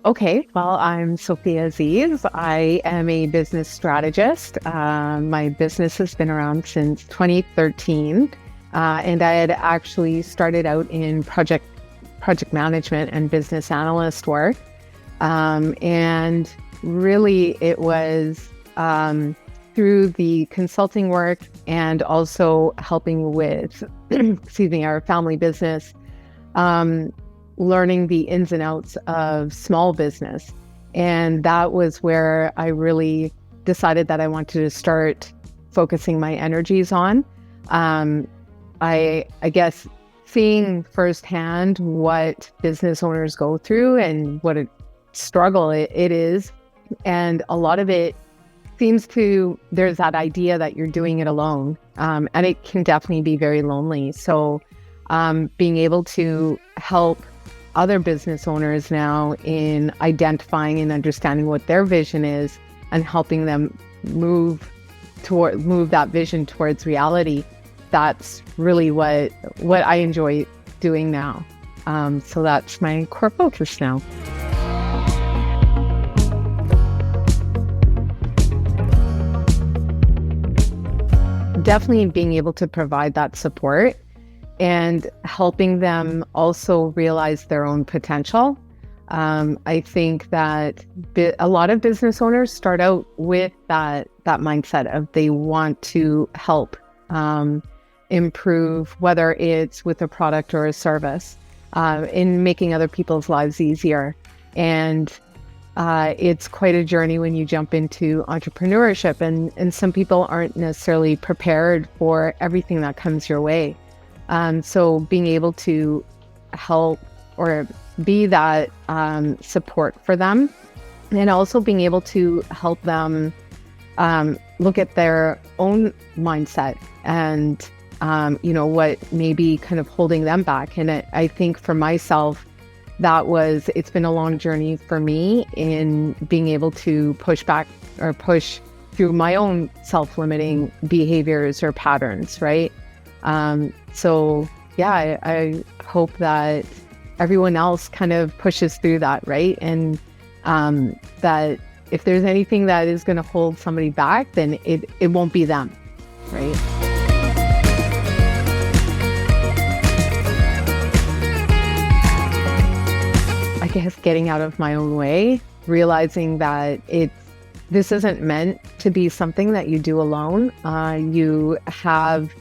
Okay, well, I'm Sofia Aziz. I am a business strategist. My business has been around since 2013, and I had actually started out in project management and business analyst work. And really, it was through the consulting work and also helping with, our family business. Learning the ins and outs of small business. And that was where I really decided that I wanted to start focusing my energies on. I guess seeing firsthand what business owners go through and what a struggle it is. And a lot of it there's that idea that you're doing it alone. And it can definitely be very lonely. So being able to help other business owners now in identifying and understanding what their vision is and helping them move that vision towards reality. That's really what I enjoy doing now. So that's my core focus now. Definitely being able to provide that support and helping them also realize their own potential. I think that a lot of business owners start out with that mindset of they want to help improve, whether it's with a product or a service, in making other people's lives easier. And it's quite a journey when you jump into entrepreneurship, and some people aren't necessarily prepared for everything that comes your way. So being able to help or be that support for them, and also being able to help them look at their own mindset and what may be kind of holding them back. And I think for myself, it's been a long journey for me in being able to push back or push through my own self-limiting behaviors or patterns, right? So yeah, I hope that everyone else kind of pushes through that, right? And that if there's anything that is going to hold somebody back, then it won't be them, right? I guess getting out of my own way, realizing that this isn't meant to be something that you do alone. You have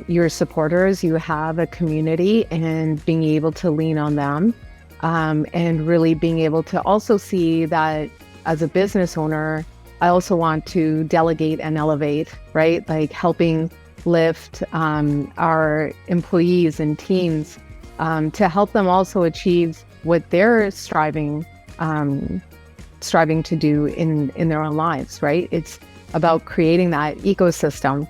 your supporters, you have a community, and being able to lean on them, and really being able to also see that as a business owner, I also want to delegate and elevate, right? Like helping lift our employees and teams to help them also achieve what they're striving to do in their own lives, right? It's about creating that ecosystem.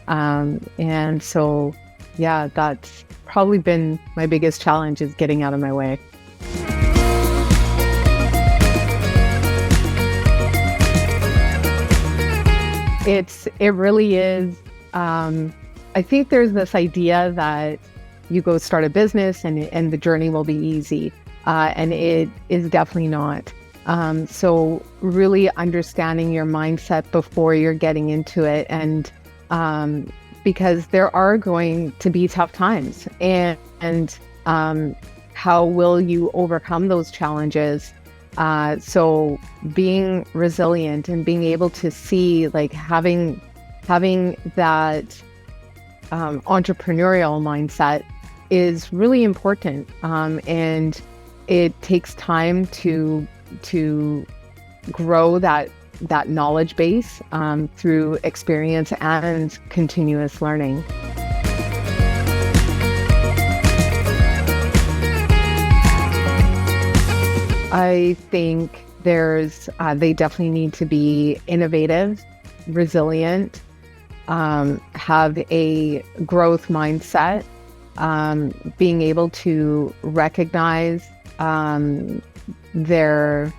And so, yeah, that's probably been my biggest challenge, is getting out of my way. It really is. I think there's this idea that you go start a business and the journey will be easy. And it is definitely not. So really understanding your mindset before you're getting into it, and because there are going to be tough times, and how will you overcome those challenges? So being resilient and being able to see, like having that entrepreneurial mindset is really important. And it takes time to grow that knowledge base through experience and continuous learning. I think they definitely need to be innovative, resilient, have a growth mindset, being able to recognize their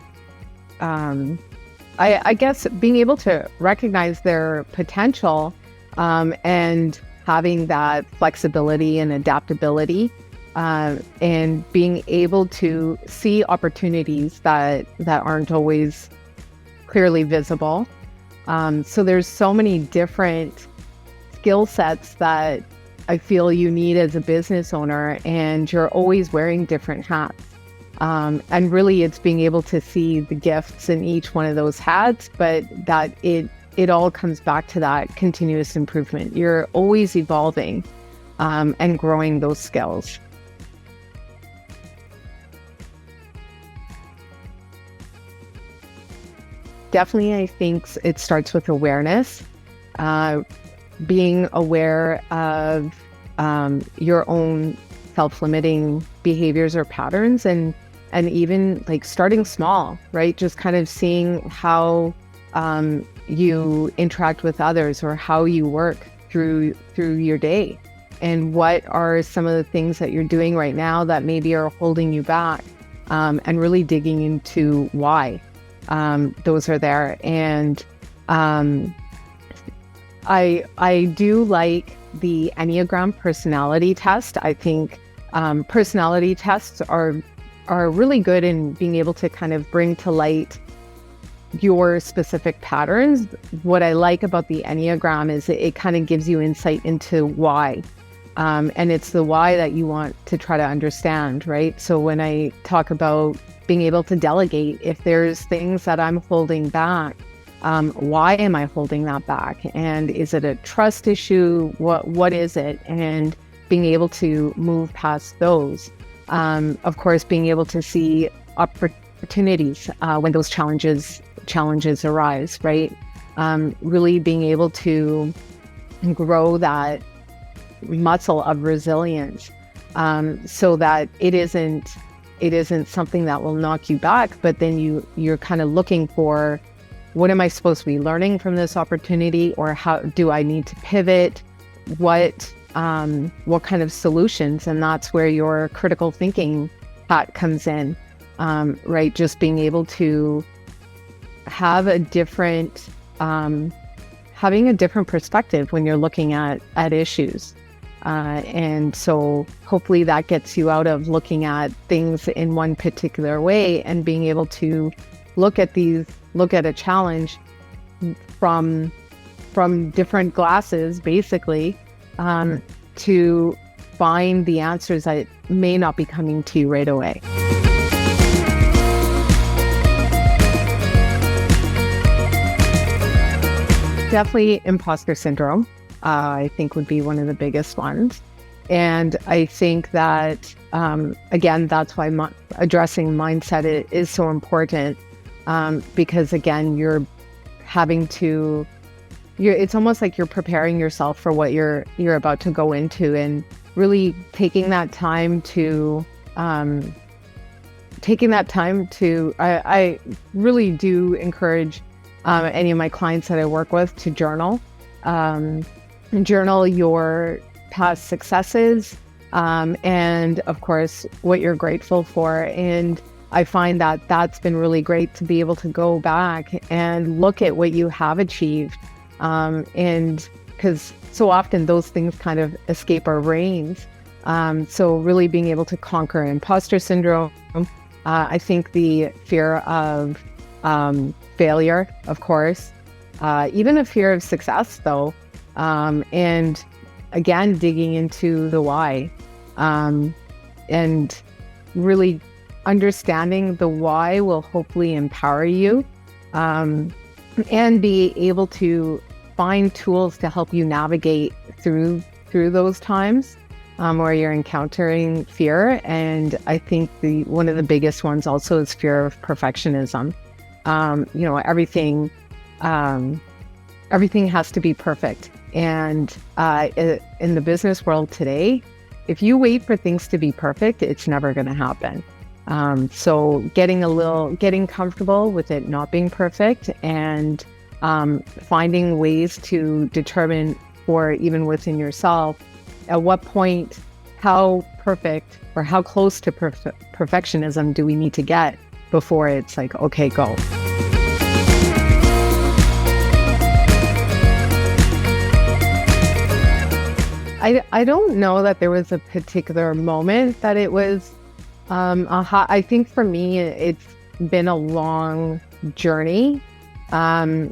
I guess being able to recognize their potential, and having that flexibility and adaptability and being able to see opportunities that aren't always clearly visible. So there's so many different skill sets that I feel you need as a business owner, and you're always wearing different hats. And really it's being able to see the gifts in each one of those hats, but that it all comes back to that continuous improvement. You're always evolving and growing those skills. Definitely, I think it starts with awareness, being aware of your own self-limiting behaviors or patterns, and even like starting small, right? Just kind of seeing how you interact with others, or how you work through your day, and what are some of the things that you're doing right now that maybe are holding you back, and really digging into why those are there. And I do like the Enneagram personality test. I think personality tests are really good in being able to kind of bring to light your specific patterns. What I like about the Enneagram is it kind of gives you insight into why. And it's the why that you want to try to understand, right? So when I talk about being able to delegate, if there's things that I'm holding back, why am I holding that back? And is it a trust issue? What is it? And being able to move past those. Of course, being able to see opportunities when those challenges arise, right? Really being able to grow that muscle of resilience, so that it isn't something that will knock you back, but then you're kind of looking for, what am I supposed to be learning from this opportunity, or how do I need to pivot? What kind of solutions? And that's where your critical thinking hat comes in, right? Just being able to have having a different perspective when you're looking at issues. And so hopefully that gets you out of looking at things in one particular way, and being able to look at a challenge from different glasses, basically, to find the answers that may not be coming to you right away. Definitely imposter syndrome, I think would be one of the biggest ones. And I think that, again, that's why addressing mindset is so important, because again, it's almost like you're preparing yourself for what you're about to go into, and really taking that time to, I really do encourage any of my clients that I work with to journal. Journal your past successes, and of course what you're grateful for. And I find that that's been really great to be able to go back and look at what you have achieved, and because so often those things kind of escape our brains. So really being able to conquer imposter syndrome. I think the fear of failure, of course, even a fear of success though, and again, digging into the why, and really understanding the why will hopefully empower you, and be able to find tools to help you navigate through those times where you're encountering fear. And I think one of the biggest ones also is fear of perfectionism. Everything has to be perfect. And in the business world today, if you wait for things to be perfect, it's never going to happen. So getting comfortable with it not being perfect, and finding ways to determine, or even within yourself, at what point, how perfect or how close to perfectionism do we need to get before it's like, okay, go. I don't know that there was a particular moment that it was I think for me, it's been a long journey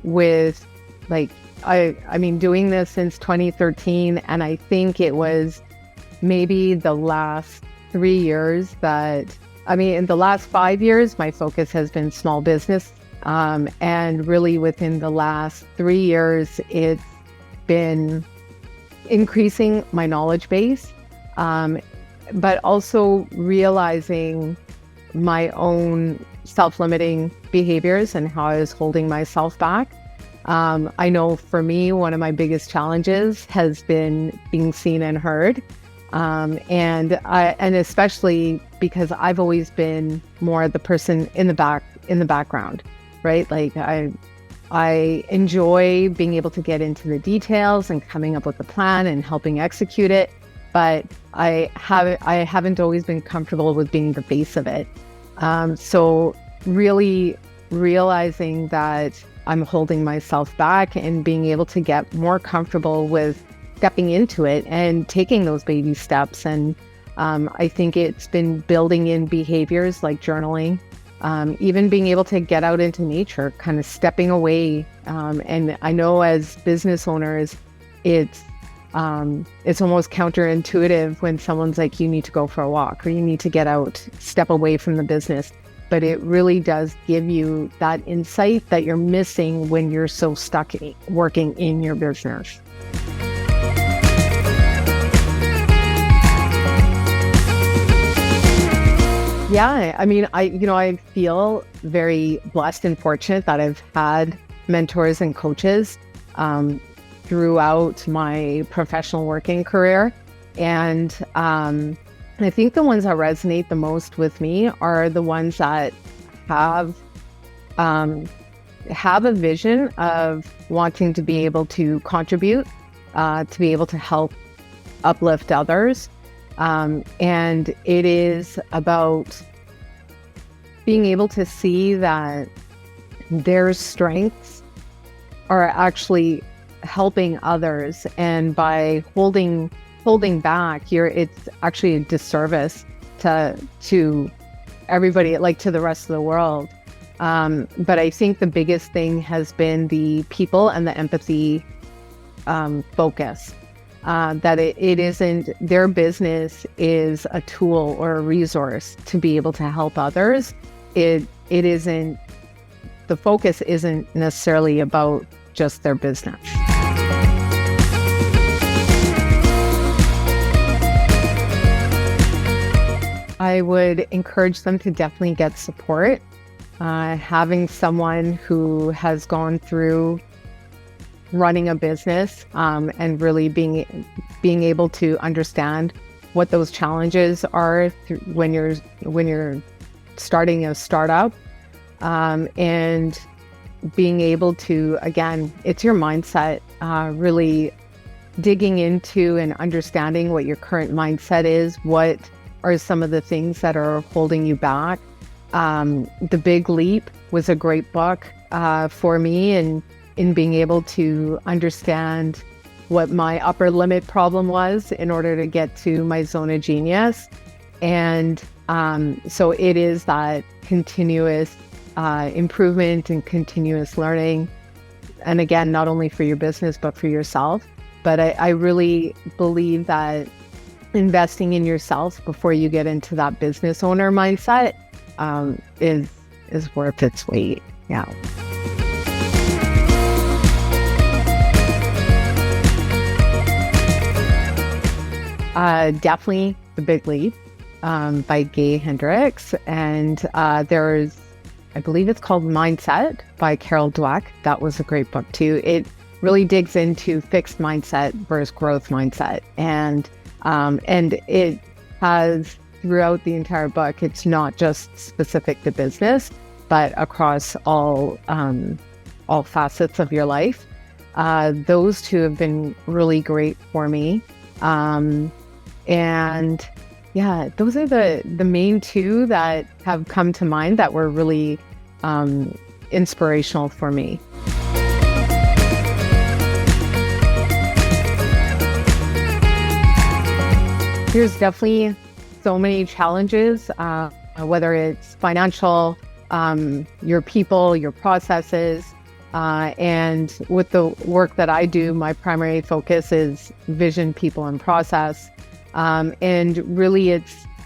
with like, I mean, doing this since 2013. And I think it was maybe the last 3 years in the last 5 years, my focus has been small business. And really within the last 3 years, it's been increasing my knowledge base, but also realizing my own self-limiting behaviors and how I was holding myself back. I know for me, one of my biggest challenges has been being seen and heard. And especially because I've always been more the person in the background, right? Like I enjoy being able to get into the details and coming up with a plan and helping execute it, but I haven't always been comfortable with being the face of it. So really realizing that I'm holding myself back and being able to get more comfortable with stepping into it and taking those baby steps. And I think it's been building in behaviors like journaling, even being able to get out into nature, kind of stepping away. And I know as business owners, it's almost counterintuitive when someone's like, you need to go for a walk or you need to get out, step away from the business. But it really does give you that insight that you're missing when you're so stuck working in your business. Yeah, I mean, I feel very blessed and fortunate that I've had mentors and coaches throughout my professional working career. And I think the ones that resonate the most with me are the ones that have a vision of wanting to be able to contribute, to be able to help uplift others. And it is about being able to see that their strengths are actually helping others. And by holding back, it's actually a disservice to everybody, like to the rest of the world. But I think the biggest thing has been the people and the empathy focus. That it isn't, their business is a tool or a resource to be able to help others. It isn't, the focus isn't necessarily about just their business. I would encourage them to definitely get support. Having someone who has gone through running a business and really being able to understand what those challenges are when you're starting a startup, and being able to, again, it's your mindset, really digging into and understanding what your current mindset is, what are some of the things that are holding you back. The Big Leap was a great book for me, and in being able to understand what my upper limit problem was in order to get to my zone of genius. And so it is that continuous improvement and continuous learning. And again, not only for your business, but for yourself. But I really believe that investing in yourself before you get into that business owner mindset is worth its weight. Yeah. Definitely The Big Leap by Gay Hendricks. And there's, I believe it's called Mindset by Carol Dweck. That was a great book too. It really digs into fixed mindset versus growth mindset. And it has, throughout the entire book, it's not just specific to business, but across all facets of your life. Those two have been really great for me. And yeah, those are the main two that have come to mind that were really inspirational for me. There's definitely so many challenges, whether it's financial, your people, your processes, and with the work that I do, my primary focus is vision, people, and process. And really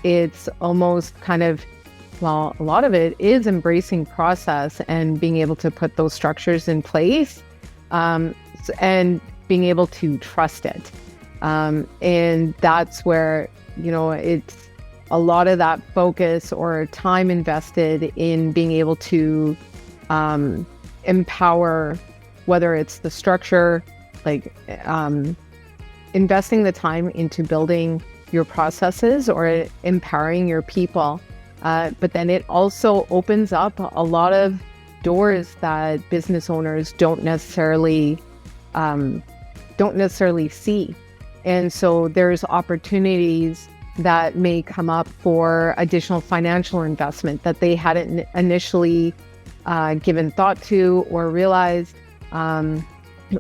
it's almost kind of, well, a lot of it is embracing process and being able to put those structures in place, and being able to trust it. And that's where, it's a lot of that focus or time invested in being able to empower, whether it's the structure, like investing the time into building your processes or empowering your people. But then it also opens up a lot of doors that business owners don't necessarily see. And so there's opportunities that may come up for additional financial investment that they hadn't initially given thought to or realized,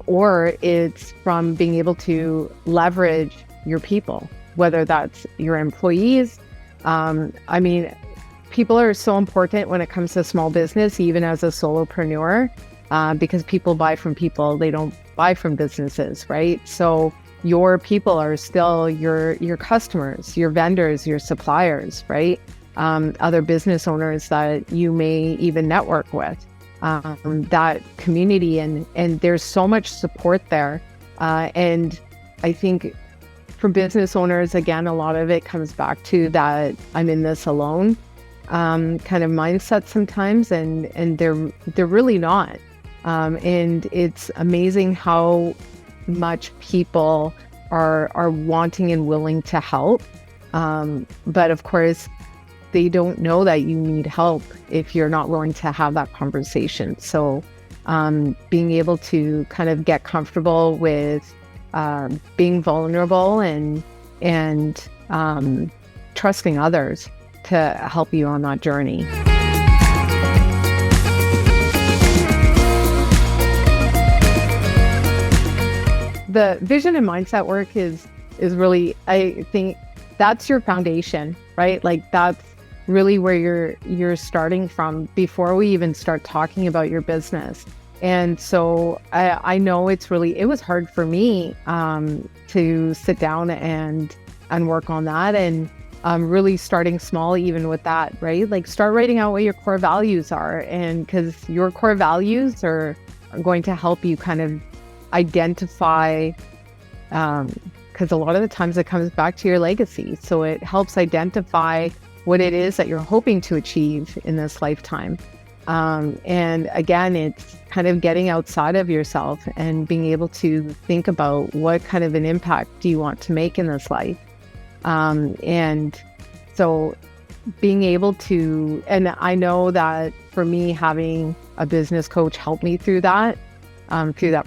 or it's from being able to leverage your people, whether that's your employees. People are so important when it comes to small business, even as a solopreneur, because people buy from people, they don't buy from businesses, right? So your people are still your customers, your vendors, your suppliers, right? Other business owners that you may even network with, that community, and there's so much support there. And I think for business owners, again, a lot of it comes back to that I'm in this alone kind of mindset sometimes, and they're really not. And it's amazing how much people are wanting and willing to help. But of course, they don't know that you need help if you're not willing to have that conversation. So being able to kind of get comfortable with being vulnerable and trusting others to help you on that journey. The vision and mindset work is really, I think that's your foundation, right? Like that's really where you're starting from before we even start talking about your business. And so I know it was hard for me to sit down and work on that, and really starting small even with that, right? Like start writing out what your core values are, and because your core values are going to help you kind of identify, because a lot of the times it comes back to your legacy. So it helps identify what it is that you're hoping to achieve in this lifetime. And again, it's kind of getting outside of yourself and being able to think about what kind of an impact do you want to make in this life. And so being able to, and I know that for me, having a business coach help me through that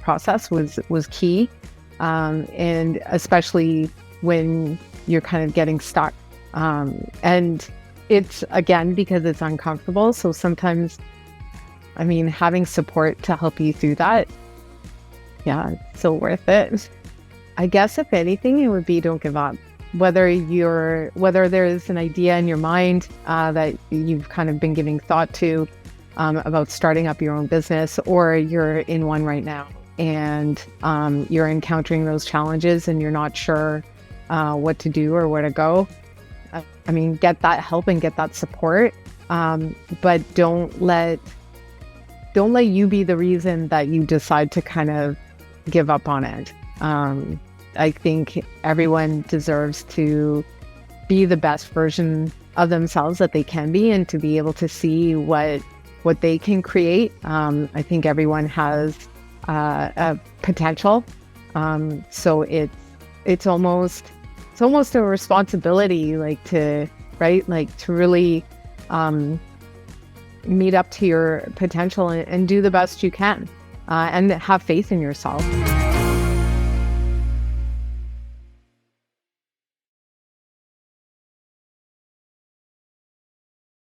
process was key. And especially when you're kind of getting stuck. And it's, again, because it's uncomfortable. So sometimes, having support to help you through that, yeah, it's so worth it. I guess if anything, it would be don't give up. Whether there's an idea in your mind that you've kind of been giving thought to about starting up your own business, or you're in one right now and you're encountering those challenges and you're not sure what to do or where to go, get that help and get that support, but don't let you be the reason that you decide to kind of give up on it. I think everyone deserves to be the best version of themselves that they can be, and to be able to see what they can create. I think everyone has a potential. So it's almost a responsibility, to really meet up to your potential and do the best you can, and have faith in yourself.